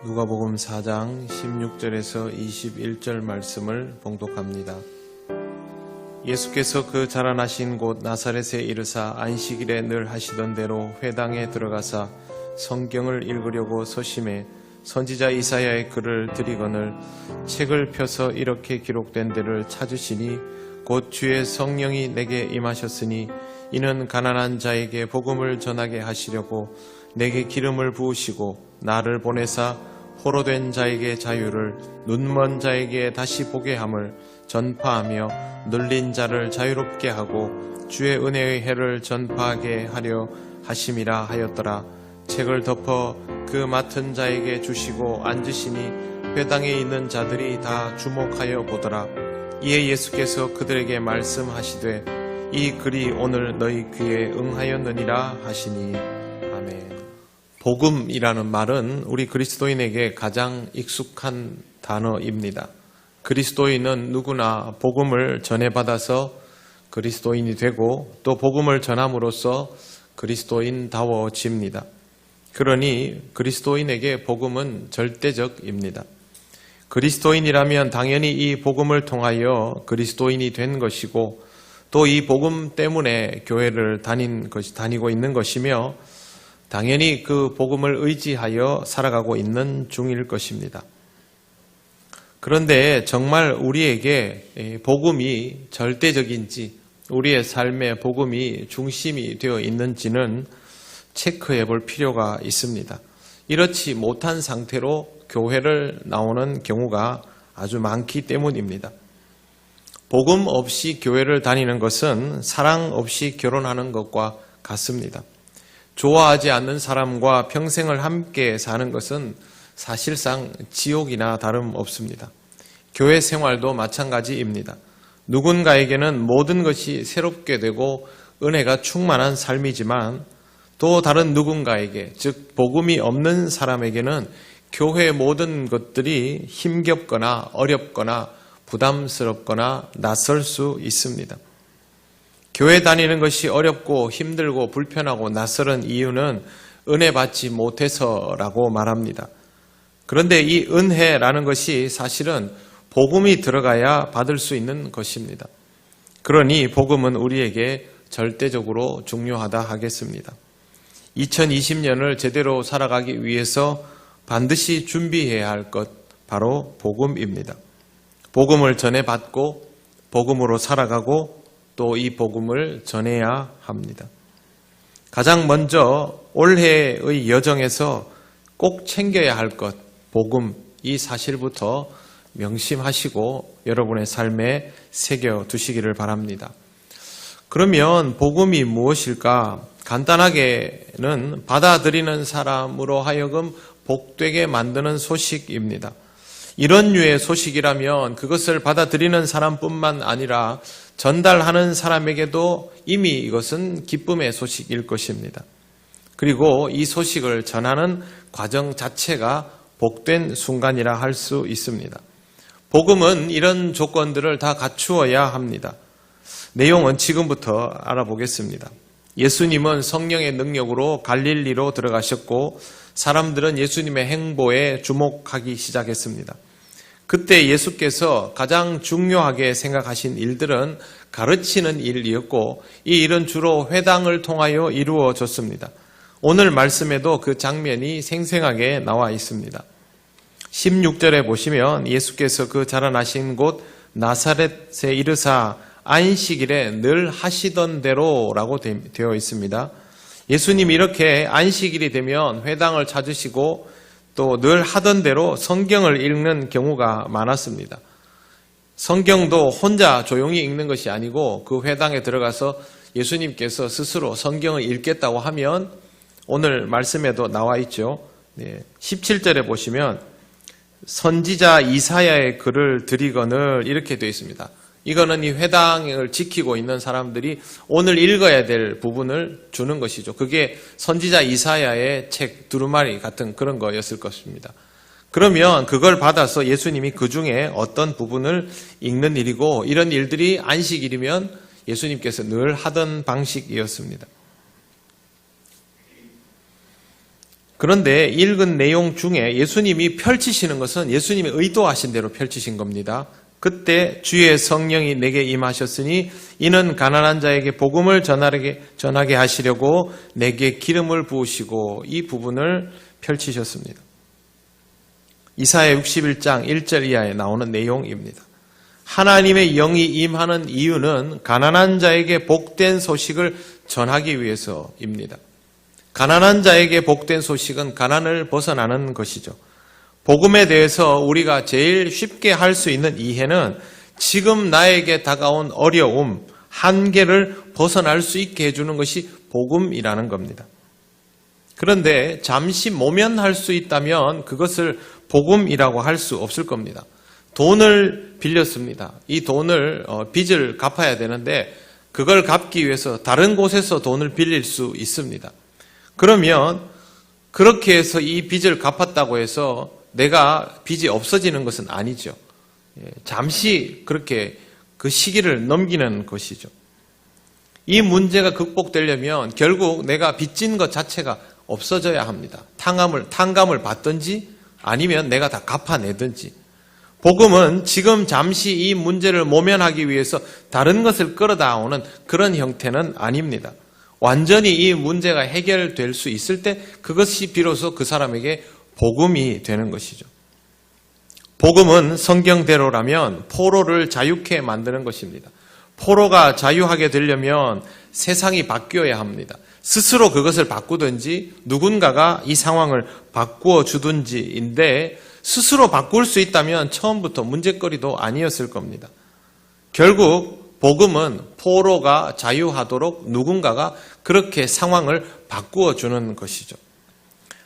누가복음 4장 16절에서 21절 말씀을 봉독합니다. 예수께서 그 자라나신 곳 나사렛에 이르사 안식일에 늘 하시던 대로 회당에 들어가사 성경을 읽으려고 서심해 선지자 이사야의 글을 들이거늘 책을 펴서 이렇게 기록된 데를 찾으시니 곧 주의 성령이 내게 임하셨으니 이는 가난한 자에게 복음을 전하게 하시려고 내게 기름을 부으시고 나를 보내사 포로된 자에게 자유를 눈먼 자에게 다시 보게 함을 전파하며 눌린 자를 자유롭게 하고 주의 은혜의 해를 전파하게 하려 하심이라 하였더라. 책을 덮어 그 맡은 자에게 주시고 앉으시니 회당에 있는 자들이 다 주목하여 보더라. 이에 예수께서 그들에게 말씀하시되 이 글이 오늘 너희 귀에 응하였느니라 하시니 아멘. 복음이라는 말은 우리 그리스도인에게 가장 익숙한 단어입니다. 그리스도인은 누구나 복음을 전해받아서 그리스도인이 되고 또 복음을 전함으로써 그리스도인다워집니다. 그러니 그리스도인에게 복음은 절대적입니다. 그리스도인이라면 당연히 이 복음을 통하여 그리스도인이 된 것이고 또 이 복음 때문에 교회를 다니고 있는 것이며 당연히 그 복음을 의지하여 살아가고 있는 중일 것입니다. 그런데 정말 우리에게 복음이 절대적인지 우리의 삶에 복음이 중심이 되어 있는지는 체크해 볼 필요가 있습니다. 이렇지 못한 상태로 교회를 나오는 경우가 아주 많기 때문입니다. 복음 없이 교회를 다니는 것은 사랑 없이 결혼하는 것과 같습니다. 좋아하지 않는 사람과 평생을 함께 사는 것은 사실상 지옥이나 다름없습니다. 교회 생활도 마찬가지입니다. 누군가에게는 모든 것이 새롭게 되고 은혜가 충만한 삶이지만 또 다른 누군가에게, 즉 복음이 없는 사람에게는 교회의 모든 것들이 힘겹거나 어렵거나 부담스럽거나 낯설 수 있습니다. 교회 다니는 것이 어렵고 힘들고 불편하고 낯설은 이유는 은혜 받지 못해서라고 말합니다. 그런데 이 은혜라는 것이 사실은 복음이 들어가야 받을 수 있는 것입니다. 그러니 복음은 우리에게 절대적으로 중요하다 하겠습니다. 2020년을 제대로 살아가기 위해서 반드시 준비해야 할 것 바로 복음입니다. 복음을 전해받고 복음으로 살아가고 또 이 복음을 전해야 합니다. 가장 먼저 올해의 여정에서 꼭 챙겨야 할 것, 복음, 이 사실부터 명심하시고 여러분의 삶에 새겨두시기를 바랍니다. 그러면 복음이 무엇일까? 간단하게는 받아들이는 사람으로 하여금 복되게 만드는 소식입니다. 이런 류의 소식이라면 그것을 받아들이는 사람뿐만 아니라 전달하는 사람에게도 이미 이것은 기쁨의 소식일 것입니다. 그리고 이 소식을 전하는 과정 자체가 복된 순간이라 할 수 있습니다. 복음은 이런 조건들을 다 갖추어야 합니다. 내용은 지금부터 알아보겠습니다. 예수님은 성령의 능력으로 갈릴리로 들어가셨고 사람들은 예수님의 행보에 주목하기 시작했습니다. 그때 예수께서 가장 중요하게 생각하신 일들은 가르치는 일이었고 이 일은 주로 회당을 통하여 이루어졌습니다. 오늘 말씀에도 그 장면이 생생하게 나와 있습니다. 16절에 보시면 예수께서 그 자라나신 곳 나사렛에 이르사 안식일에 늘 하시던 대로라고 되어 있습니다. 예수님이 이렇게 안식일이 되면 회당을 찾으시고 또 늘 하던 대로 성경을 읽는 경우가 많았습니다. 성경도 혼자 조용히 읽는 것이 아니고 그 회당에 들어가서 예수님께서 스스로 성경을 읽겠다고 하면 오늘 말씀에도 나와 있죠. 17절에 보시면 선지자 이사야의 글을 드리거늘 이렇게 되어 있습니다. 이거는 이 회당을 지키고 있는 사람들이 오늘 읽어야 될 부분을 주는 것이죠. 그게 선지자 이사야의 책 두루마리 같은 그런 거였을 것입니다. 그러면 그걸 받아서 예수님이 그 중에 어떤 부분을 읽는 일이고 이런 일들이 안식일이면 예수님께서 늘 하던 방식이었습니다. 그런데 읽은 내용 중에 예수님이 펼치시는 것은 예수님이 의도하신 대로 펼치신 겁니다. 그때 주의 성령이 내게 임하셨으니 이는 가난한 자에게 복음을 전하게 하시려고 내게 기름을 부으시고 이 부분을 펼치셨습니다. 이사야 61장 1절 이하에 나오는 내용입니다. 하나님의 영이 임하는 이유는 가난한 자에게 복된 소식을 전하기 위해서입니다. 가난한 자에게 복된 소식은 가난을 벗어나는 것이죠. 복음에 대해서 우리가 제일 쉽게 할 수 있는 이해는 지금 나에게 다가온 어려움, 한계를 벗어날 수 있게 해주는 것이 복음이라는 겁니다. 그런데 잠시 모면할 수 있다면 그것을 복음이라고 할 수 없을 겁니다. 돈을 빌렸습니다. 이 돈을 빚을 갚아야 되는데 그걸 갚기 위해서 다른 곳에서 돈을 빌릴 수 있습니다. 그러면 그렇게 해서 이 빚을 갚았다고 해서 내가 빚이 없어지는 것은 아니죠. 잠시 그렇게 그 시기를 넘기는 것이죠. 이 문제가 극복되려면 결국 내가 빚진 것 자체가 없어져야 합니다. 탕감을 받든지 아니면 내가 다 갚아내든지. 복음은 지금 잠시 이 문제를 모면하기 위해서 다른 것을 끌어다 오는 그런 형태는 아닙니다. 완전히 이 문제가 해결될 수 있을 때 그것이 비로소 그 사람에게 복음이 되는 것이죠. 복음은 성경대로라면 포로를 자유케 만드는 것입니다. 포로가 자유하게 되려면 세상이 바뀌어야 합니다. 스스로 그것을 바꾸든지 누군가가 이 상황을 바꾸어 주든지인데 스스로 바꿀 수 있다면 처음부터 문제거리도 아니었을 겁니다. 결국 복음은 포로가 자유하도록 누군가가 그렇게 상황을 바꾸어 주는 것이죠.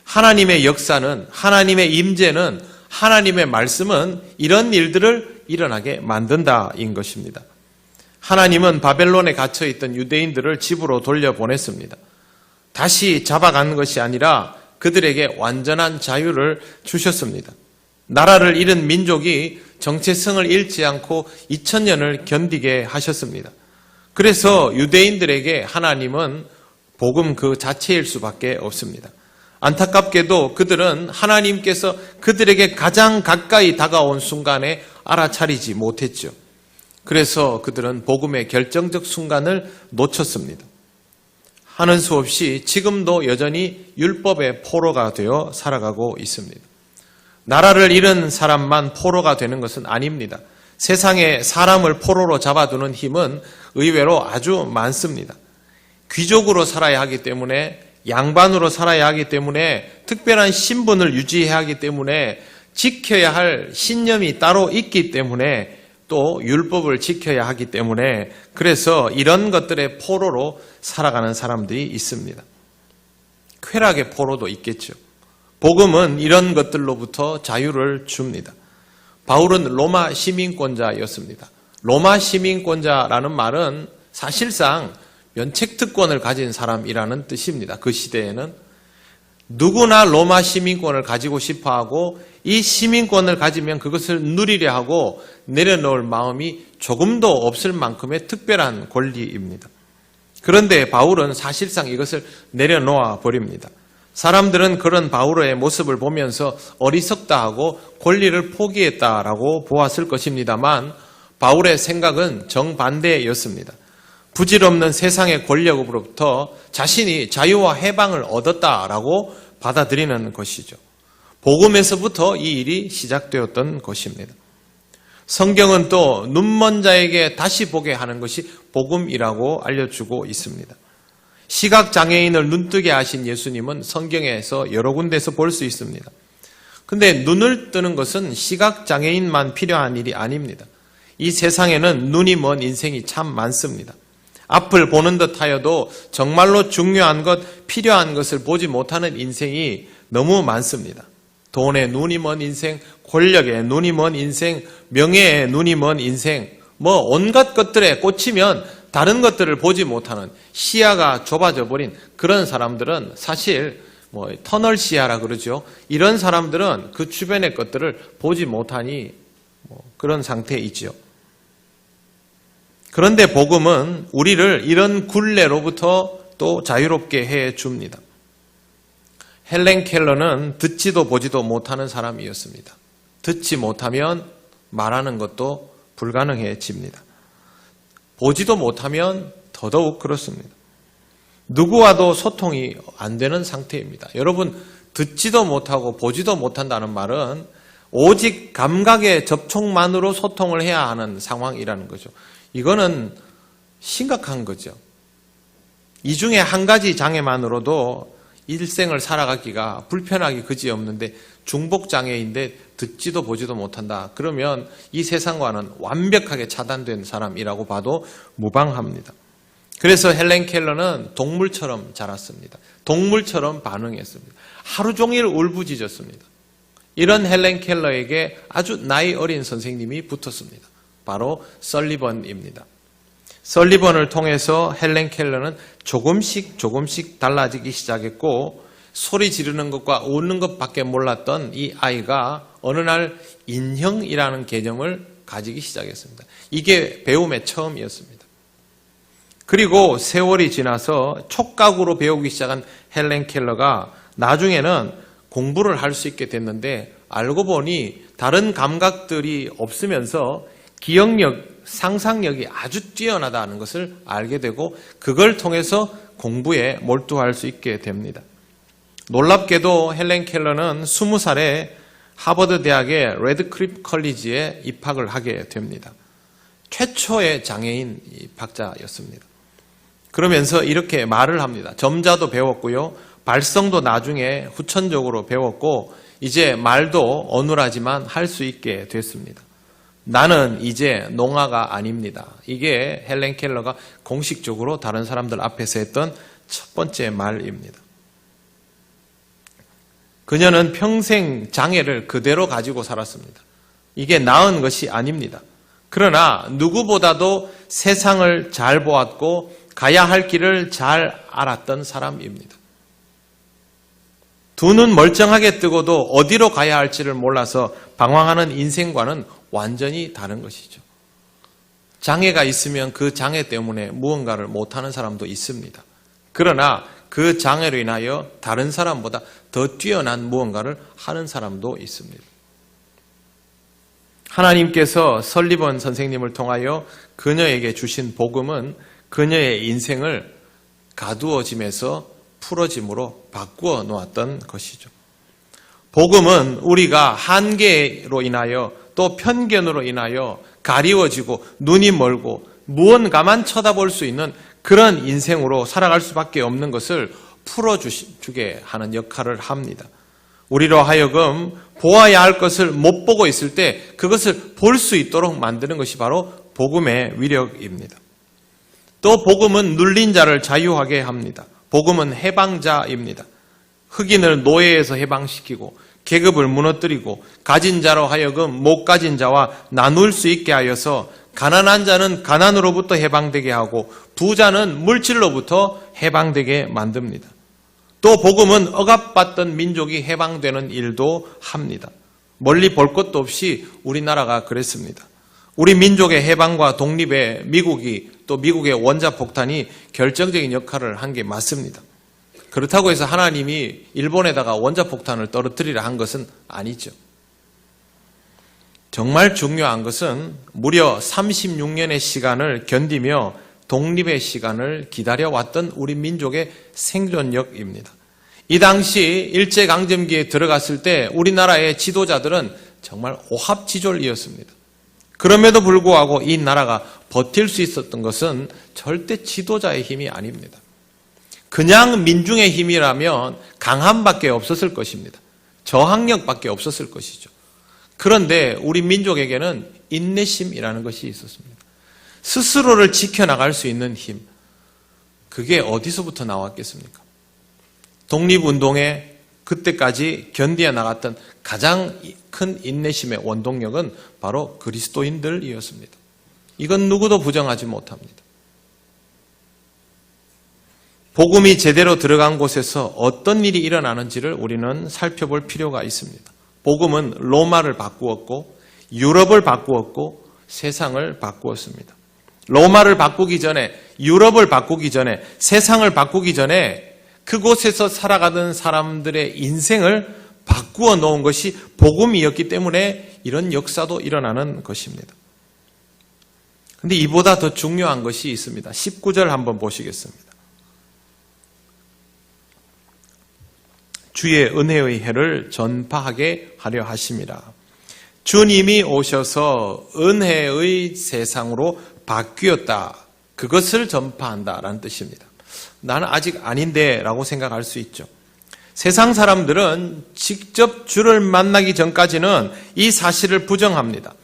하나님의 역사는, 하나님의 임재는, 하나님의 말씀은 이런 일들을 일어나게 만든다인 것입니다. 하나님은 바벨론에 갇혀있던 유대인들을 집으로 돌려보냈습니다. 다시 잡아간 것이 아니라 그들에게 완전한 자유를 주셨습니다. 나라를 잃은 민족이 정체성을 잃지 않고 2000년을 견디게 하셨습니다. 그래서 유대인들에게 하나님은 복음 그 자체일 수밖에 없습니다. 안타깝게도 그들은 하나님께서 그들에게 가장 가까이 다가온 순간에 알아차리지 못했죠. 그래서 그들은 복음의 결정적 순간을 놓쳤습니다. 하는 수 없이 지금도 여전히 율법의 포로가 되어 살아가고 있습니다. 나라를 잃은 사람만 포로가 되는 것은 아닙니다. 세상에 사람을 포로로 잡아두는 힘은 의외로 아주 많습니다. 귀족으로 살아야 하기 때문에, 양반으로 살아야 하기 때문에, 특별한 신분을 유지해야 하기 때문에, 지켜야 할 신념이 따로 있기 때문에, 또 율법을 지켜야 하기 때문에, 그래서 이런 것들의 포로로 살아가는 사람들이 있습니다. 쾌락의 포로도 있겠죠. 복음은 이런 것들로부터 자유를 줍니다. 바울은 로마 시민권자였습니다. 로마 시민권자라는 말은 사실상 면책특권을 가진 사람이라는 뜻입니다. 그 시대에는 누구나 로마 시민권을 가지고 싶어하고 이 시민권을 가지면 그것을 누리려 하고 내려놓을 마음이 조금도 없을 만큼의 특별한 권리입니다. 그런데 바울은 사실상 이것을 내려놓아 버립니다. 사람들은 그런 바울의 모습을 보면서 어리석다 하고 권리를 포기했다라고 보았을 것입니다만 바울의 생각은 정반대였습니다. 부질없는 세상의 권력으로부터 자신이 자유와 해방을 얻었다라고 받아들이는 것이죠. 복음에서부터 이 일이 시작되었던 것입니다. 성경은 또 눈먼 자에게 다시 보게 하는 것이 복음이라고 알려주고 있습니다. 시각장애인을 눈뜨게 하신 예수님은 성경에서 여러 군데서 볼 수 있습니다. 근데 눈을 뜨는 것은 시각장애인만 필요한 일이 아닙니다. 이 세상에는 눈이 먼 인생이 참 많습니다. 앞을 보는 듯 하여도 정말로 중요한 것, 필요한 것을 보지 못하는 인생이 너무 많습니다. 돈에 눈이 먼 인생, 권력에 눈이 먼 인생, 명예에 눈이 먼 인생, 온갖 것들에 꽂히면 다른 것들을 보지 못하는 시야가 좁아져 버린 그런 사람들은 사실 터널 시야라 그러죠. 이런 사람들은 그 주변의 것들을 보지 못하니 그런 상태에 있죠. 그런데 복음은 우리를 이런 굴레로부터 또 자유롭게 해 줍니다. 헬렌 켈러는 듣지도 보지도 못하는 사람이었습니다. 듣지 못하면 말하는 것도 불가능해집니다. 보지도 못하면 더더욱 그렇습니다. 누구와도 소통이 안 되는 상태입니다. 여러분, 듣지도 못하고 보지도 못한다는 말은 오직 감각의 접촉만으로 소통을 해야 하는 상황이라는 거죠. 이거는 심각한 거죠. 이 중에 한 가지 장애만으로도 일생을 살아가기가 불편하기 그지없는데 중복장애인데 듣지도 보지도 못한다. 그러면 이 세상과는 완벽하게 차단된 사람이라고 봐도 무방합니다. 그래서 헬렌 켈러는 동물처럼 자랐습니다. 동물처럼 반응했습니다. 하루 종일 울부짖었습니다. 이런 헬렌 켈러에게 아주 나이 어린 선생님이 붙었습니다. 바로 설리번입니다. 설리번을 통해서 헬렌 켈러는 조금씩 달라지기 시작했고 소리 지르는 것과 웃는 것밖에 몰랐던 이 아이가 어느 날 인형이라는 개념을 가지기 시작했습니다. 이게 배움의 처음이었습니다. 그리고 세월이 지나서 촉각으로 배우기 시작한 헬렌 켈러가 나중에는 공부를 할 수 있게 됐는데 알고 보니 다른 감각들이 없으면서 기억력, 상상력이 아주 뛰어나다는 것을 알게 되고 그걸 통해서 공부에 몰두할 수 있게 됩니다. 놀랍게도 헬렌 켈러는 20살에 하버드 대학의 레드클리프 컬리지에 입학을 하게 됩니다. 최초의 장애인 박사였습니다. 그러면서 이렇게 말을 합니다. 점자도 배웠고요. 발성도 나중에 후천적으로 배웠고 이제 말도 어눌하지만 할 수 있게 됐습니다. 나는 이제 농아가 아닙니다. 이게 헬렌 켈러가 공식적으로 다른 사람들 앞에서 했던 첫 번째 말입니다. 그녀는 평생 장애를 그대로 가지고 살았습니다. 이게 나은 것이 아닙니다. 그러나 누구보다도 세상을 잘 보았고 가야 할 길을 잘 알았던 사람입니다. 두 눈 멀쩡하게 뜨고도 어디로 가야 할지를 몰라서 방황하는 인생과는 완전히 다른 것이죠. 장애가 있으면 그 장애 때문에 무언가를 못하는 사람도 있습니다. 그러나 그 장애로 인하여 다른 사람보다 더 뛰어난 무언가를 하는 사람도 있습니다. 하나님께서 설리번 선생님을 통하여 그녀에게 주신 복음은 그녀의 인생을 가두어짐에서 풀어짐으로 바꾸어 놓았던 것이죠. 복음은 우리가 한계로 인하여 또 편견으로 인하여 가리워지고 눈이 멀고 무언가만 쳐다볼 수 있는 그런 인생으로 살아갈 수밖에 없는 것을 풀어주게 하는 역할을 합니다. 우리로 하여금 보아야 할 것을 못 보고 있을 때 그것을 볼 수 있도록 만드는 것이 바로 복음의 위력입니다. 또 복음은 눌린 자를 자유하게 합니다. 복음은 해방자입니다. 흑인을 노예에서 해방시키고 계급을 무너뜨리고 가진 자로 하여금 못 가진 자와 나눌 수 있게 하여서 가난한 자는 가난으로부터 해방되게 하고 부자는 물질로부터 해방되게 만듭니다. 또 복음은 억압받던 민족이 해방되는 일도 합니다. 멀리 볼 것도 없이 우리나라가 그랬습니다. 우리 민족의 해방과 독립에 미국의 원자폭탄이 결정적인 역할을 한 게 맞습니다. 그렇다고 해서 하나님이 일본에다가 원자폭탄을 떨어뜨리라 한 것은 아니죠. 정말 중요한 것은 무려 36년의 시간을 견디며 독립의 시간을 기다려왔던 우리 민족의 생존력입니다. 이 당시 일제강점기에 들어갔을 때 우리나라의 지도자들은 정말 오합지졸이었습니다. 그럼에도 불구하고 이 나라가 버틸 수 있었던 것은 절대 지도자의 힘이 아닙니다. 그냥 민중의 힘이라면 강함밖에 없었을 것입니다. 저항력밖에 없었을 것이죠. 그런데 우리 민족에게는 인내심이라는 것이 있었습니다. 스스로를 지켜나갈 수 있는 힘, 그게 어디서부터 나왔겠습니까? 독립운동에 그때까지 견디어 나갔던 가장 큰 인내심의 원동력은 바로 그리스도인들이었습니다. 이건 누구도 부정하지 못합니다. 복음이 제대로 들어간 곳에서 어떤 일이 일어나는지를 우리는 살펴볼 필요가 있습니다. 복음은 로마를 바꾸었고 유럽을 바꾸었고 세상을 바꾸었습니다. 로마를 바꾸기 전에, 유럽을 바꾸기 전에, 세상을 바꾸기 전에 그곳에서 살아가던 사람들의 인생을 바꾸어 놓은 것이 복음이었기 때문에 이런 역사도 일어나는 것입니다. 그런데 이보다 더 중요한 것이 있습니다. 19절 한번 보시겠습니다. 주의 은혜의 해를 전파하게 하려 하심이라. 주님이 오셔서 은혜의 세상으로 바뀌었다. 그것을 전파한다라는 뜻입니다. 나는 아직 아닌데 라고 생각할 수 있죠. 세상 사람들은 직접 주를 만나기 전까지는 이 사실을 부정합니다.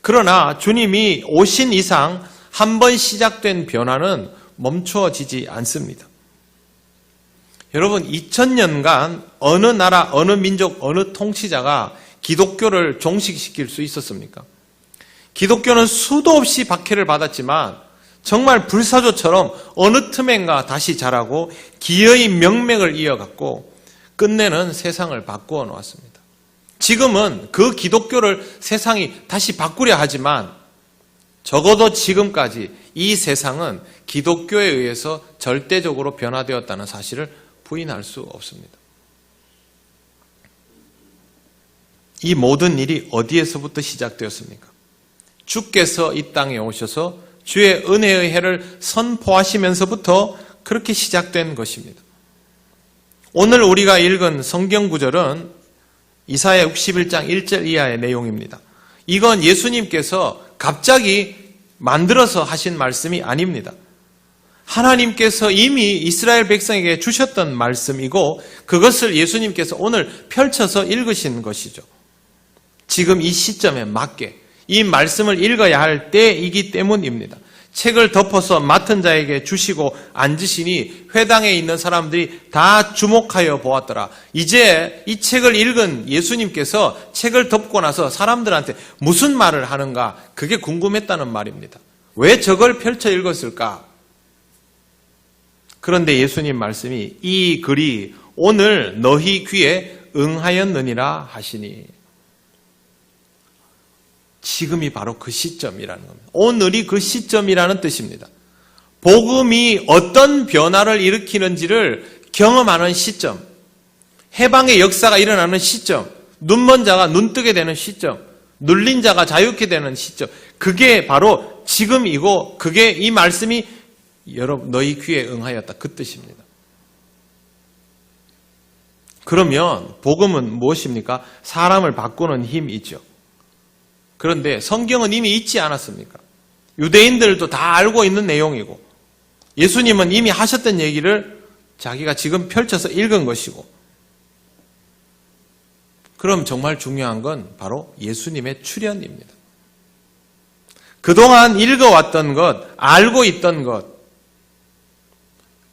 그러나 주님이 오신 이상 한 번 시작된 변화는 멈춰지지 않습니다. 여러분, 2000년간 어느 나라, 어느 민족, 어느 통치자가 기독교를 종식시킬 수 있었습니까? 기독교는 수도 없이 박해를 받았지만 정말 불사조처럼 어느 틈엔가 다시 자라고 기어이 명맥을 이어갔고 끝내는 세상을 바꾸어 놓았습니다. 지금은 그 기독교를 세상이 다시 바꾸려 하지만 적어도 지금까지 이 세상은 기독교에 의해서 절대적으로 변화되었다는 사실을 부인할 수 없습니다. 이 모든 일이 어디에서부터 시작되었습니까? 주께서 이 땅에 오셔서 주의 은혜의 해를 선포하시면서부터 그렇게 시작된 것입니다. 오늘 우리가 읽은 성경 구절은 이사야 61장 1절 이하의 내용입니다. 이건 예수님께서 갑자기 만들어서 하신 말씀이 아닙니다. 하나님께서 이미 이스라엘 백성에게 주셨던 말씀이고 그것을 예수님께서 오늘 펼쳐서 읽으신 것이죠. 지금 이 시점에 맞게 이 말씀을 읽어야 할 때이기 때문입니다. 책을 덮어서 맡은 자에게 주시고 앉으시니 회당에 있는 사람들이 다 주목하여 보았더라. 이제 이 책을 읽은 예수님께서 책을 덮고 나서 사람들한테 무슨 말을 하는가 그게 궁금했다는 말입니다. 왜 저걸 펼쳐 읽었을까? 그런데 예수님 말씀이 이 글이 오늘 너희 귀에 응하였느니라 하시니 지금이 바로 그 시점이라는 겁니다. 오늘이 그 시점이라는 뜻입니다. 복음이 어떤 변화를 일으키는지를 경험하는 시점, 해방의 역사가 일어나는 시점, 눈먼 자가 눈뜨게 되는 시점, 눌린 자가 자유케 되는 시점, 그게 바로 지금이고 그게 이 말씀이 여러분 너희 귀에 응하였다 그 뜻입니다. 그러면 복음은 무엇입니까? 사람을 바꾸는 힘이죠. 그런데 성경은 이미 있지 않았습니까? 유대인들도 다 알고 있는 내용이고 예수님은 이미 하셨던 얘기를 자기가 지금 펼쳐서 읽은 것이고 그럼 정말 중요한 건 바로 예수님의 출현입니다. 그동안 읽어왔던 것, 알고 있던 것,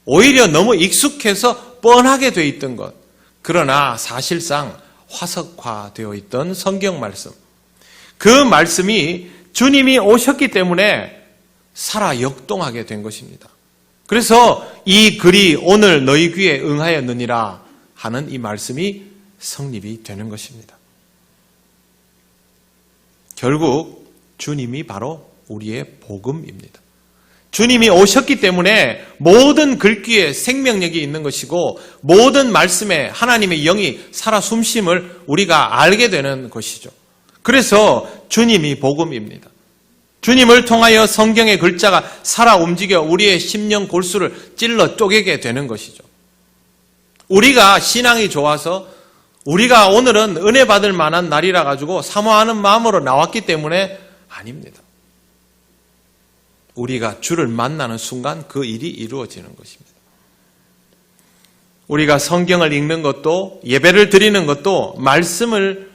오히려 너무 익숙해서 뻔하게 돼 있던 것, 그러나 사실상 화석화되어 있던 성경 말씀, 그 말씀이 주님이 오셨기 때문에 살아 역동하게 된 것입니다. 그래서 이 글이 오늘 너희 귀에 응하였느니라 하는 이 말씀이 성립이 되는 것입니다. 결국 주님이 바로 우리의 복음입니다. 주님이 오셨기 때문에 모든 글귀에 생명력이 있는 것이고 모든 말씀에 하나님의 영이 살아 숨쉼을 우리가 알게 되는 것이죠. 그래서 주님이 복음입니다. 주님을 통하여 성경의 글자가 살아 움직여 우리의 심령 골수를 찔러 쪼개게 되는 것이죠. 우리가 신앙이 좋아서 우리가 오늘은 은혜 받을 만한 날이라 가지고 사모하는 마음으로 나왔기 때문에 아닙니다. 우리가 주를 만나는 순간 그 일이 이루어지는 것입니다. 우리가 성경을 읽는 것도 예배를 드리는 것도 말씀을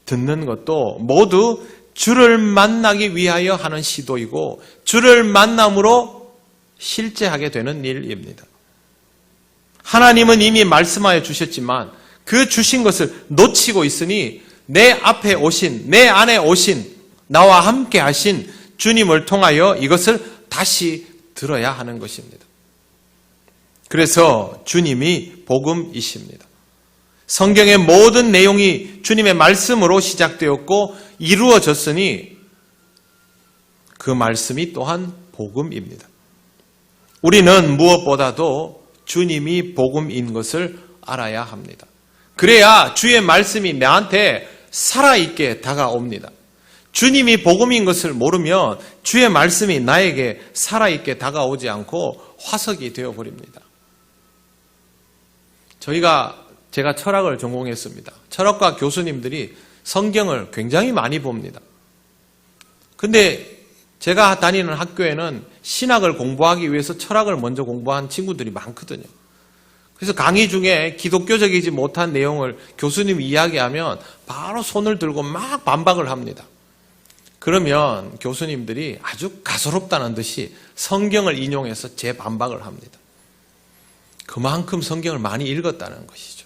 듣는 것도 모두 주를 만나기 위하여 하는 시도이고 주를 만남으로 실제하게 되는 일입니다. 하나님은 이미 말씀하여 주셨지만 그 주신 것을 놓치고 있으니 내 앞에 오신, 내 안에 오신, 나와 함께 하신 주님을 통하여 이것을 다시 들어야 하는 것입니다. 그래서 주님이 복음이십니다. 성경의 모든 내용이 주님의 말씀으로 시작되었고 이루어졌으니 그 말씀이 또한 복음입니다. 우리는 무엇보다도 주님이 복음인 것을 알아야 합니다. 그래야 주의 말씀이 나한테 살아있게 다가옵니다. 주님이 복음인 것을 모르면 주의 말씀이 나에게 살아있게 다가오지 않고 화석이 되어버립니다. 제가 철학을 전공했습니다. 철학과 교수님들이 성경을 굉장히 많이 봅니다. 근데 제가 다니는 학교에는 신학을 공부하기 위해서 철학을 먼저 공부한 친구들이 많거든요. 그래서 강의 중에 기독교적이지 못한 내용을 교수님이 이야기하면 바로 손을 들고 막 반박을 합니다. 그러면 교수님들이 아주 가소롭다는 듯이 성경을 인용해서 재반박을 합니다. 그만큼 성경을 많이 읽었다는 것이죠.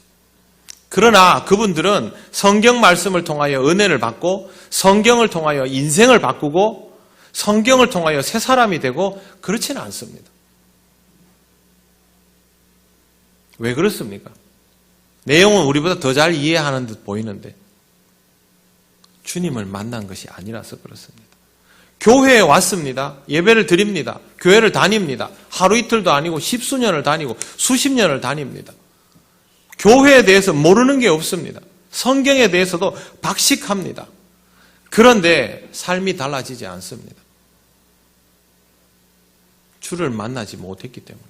그러나 그분들은 성경 말씀을 통하여 은혜를 받고 성경을 통하여 인생을 바꾸고 성경을 통하여 새 사람이 되고 그렇지는 않습니다. 왜 그렇습니까? 내용은 우리보다 더 잘 이해하는 듯 보이는데 주님을 만난 것이 아니라서 그렇습니다. 교회에 왔습니다. 예배를 드립니다. 교회를 다닙니다. 하루 이틀도 아니고 십수년을 다니고 수십 년을 다닙니다. 교회에 대해서 모르는 게 없습니다. 성경에 대해서도 박식합니다. 그런데 삶이 달라지지 않습니다. 주를 만나지 못했기 때문에.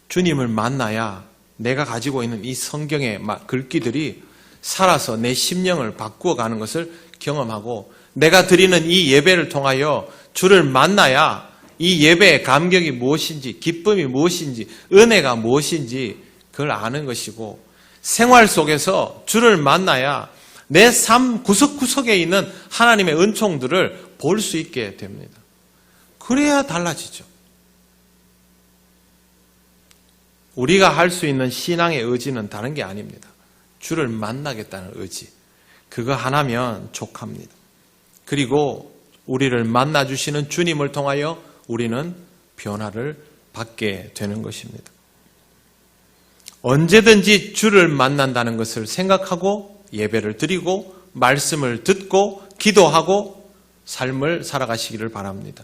주님을 만나야 내가 가지고 있는 이 성경의 글귀들이 살아서 내 심령을 바꾸어가는 것을 경험하고 내가 드리는 이 예배를 통하여 주를 만나야 이 예배의 감격이 무엇인지 기쁨이 무엇인지 은혜가 무엇인지 그걸 아는 것이고 생활 속에서 주를 만나야 내 삶 구석구석에 있는 하나님의 은총들을 볼 수 있게 됩니다. 그래야 달라지죠. 우리가 할 수 있는 신앙의 의지는 다른 게 아닙니다. 주를 만나겠다는 의지. 그거 하나면 족합니다. 그리고 우리를 만나주시는 주님을 통하여 우리는 변화를 받게 되는 것입니다. 언제든지 주를 만난다는 것을 생각하고 예배를 드리고 말씀을 듣고 기도하고 삶을 살아가시기를 바랍니다.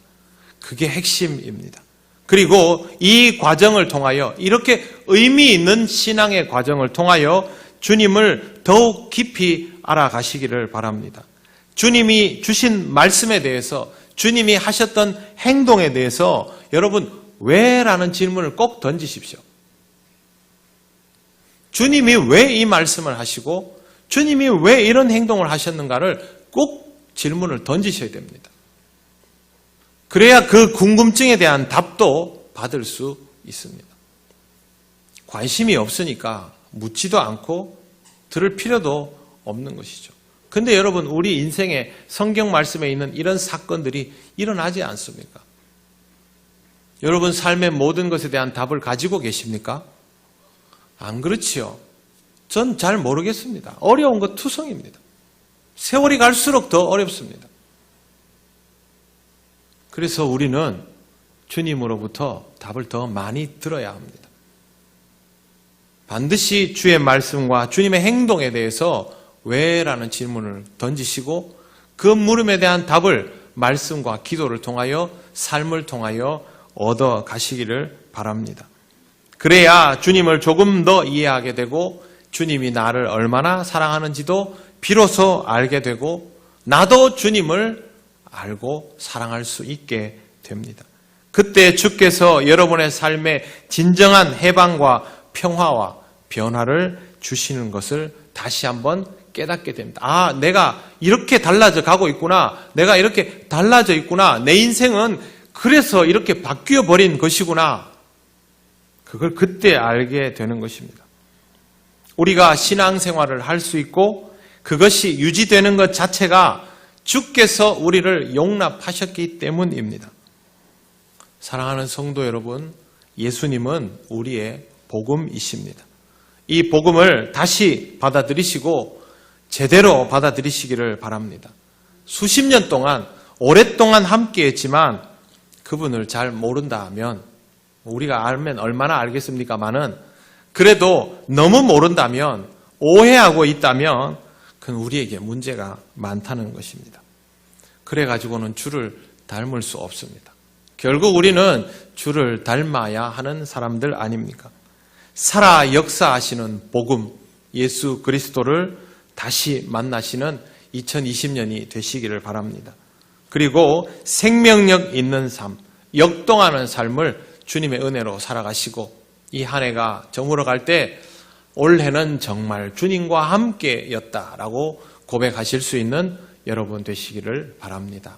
그게 핵심입니다. 그리고 이 과정을 통하여 이렇게 의미 있는 신앙의 과정을 통하여 주님을 더욱 깊이 알아가시기를 바랍니다. 주님이 주신 말씀에 대해서 주님이 하셨던 행동에 대해서 여러분 왜? 라는 질문을 꼭 던지십시오. 주님이 왜 이 말씀을 하시고 주님이 왜 이런 행동을 하셨는가를 꼭 질문을 던지셔야 됩니다. 그래야 그 궁금증에 대한 답도 받을 수 있습니다. 관심이 없으니까 묻지도 않고 들을 필요도 없는 것이죠. 근데 여러분 우리 인생의 성경 말씀에 있는 이런 사건들이 일어나지 않습니까? 여러분 삶의 모든 것에 대한 답을 가지고 계십니까? 안 그렇지요. 전 잘 모르겠습니다. 어려운 것 투성입니다. 세월이 갈수록 더 어렵습니다. 그래서 우리는 주님으로부터 답을 더 많이 들어야 합니다. 반드시 주의 말씀과 주님의 행동에 대해서 왜? 라는 질문을 던지시고 그 물음에 대한 답을 말씀과 기도를 통하여 삶을 통하여 얻어 가시기를 바랍니다. 그래야 주님을 조금 더 이해하게 되고 주님이 나를 얼마나 사랑하는지도 비로소 알게 되고 나도 주님을 알고 사랑할 수 있게 됩니다. 그때 주께서 여러분의 삶에 진정한 해방과 평화와 변화를 주시는 것을 다시 한번 깨닫게 됩니다. 아, 내가 이렇게 달라져 가고 있구나. 내가 이렇게 달라져 있구나. 내 인생은 그래서 이렇게 바뀌어 버린 것이구나. 그걸 그때 알게 되는 것입니다. 우리가 신앙생활을 할 수 있고 그것이 유지되는 것 자체가 주께서 우리를 용납하셨기 때문입니다. 사랑하는 성도 여러분, 예수님은 우리의 복음이십니다. 이 복음을 다시 받아들이시고 제대로 받아들이시기를 바랍니다. 수십 년 동안 오랫동안 함께했지만 그분을 잘 모른다 하면 우리가 알면 얼마나 알겠습니까마는 그래도 너무 모른다면 오해하고 있다면 그건 우리에게 문제가 많다는 것입니다. 그래가지고는 주를 닮을 수 없습니다. 결국 우리는 주를 닮아야 하는 사람들 아닙니까? 살아 역사하시는 복음, 예수 그리스도를 다시 만나시는 2020년이 되시기를 바랍니다. 그리고 생명력 있는 삶, 역동하는 삶을 주님의 은혜로 살아가시고 이 한 해가 저물어갈 때 올해는 정말 주님과 함께였다라고 고백하실 수 있는 여러분 되시기를 바랍니다.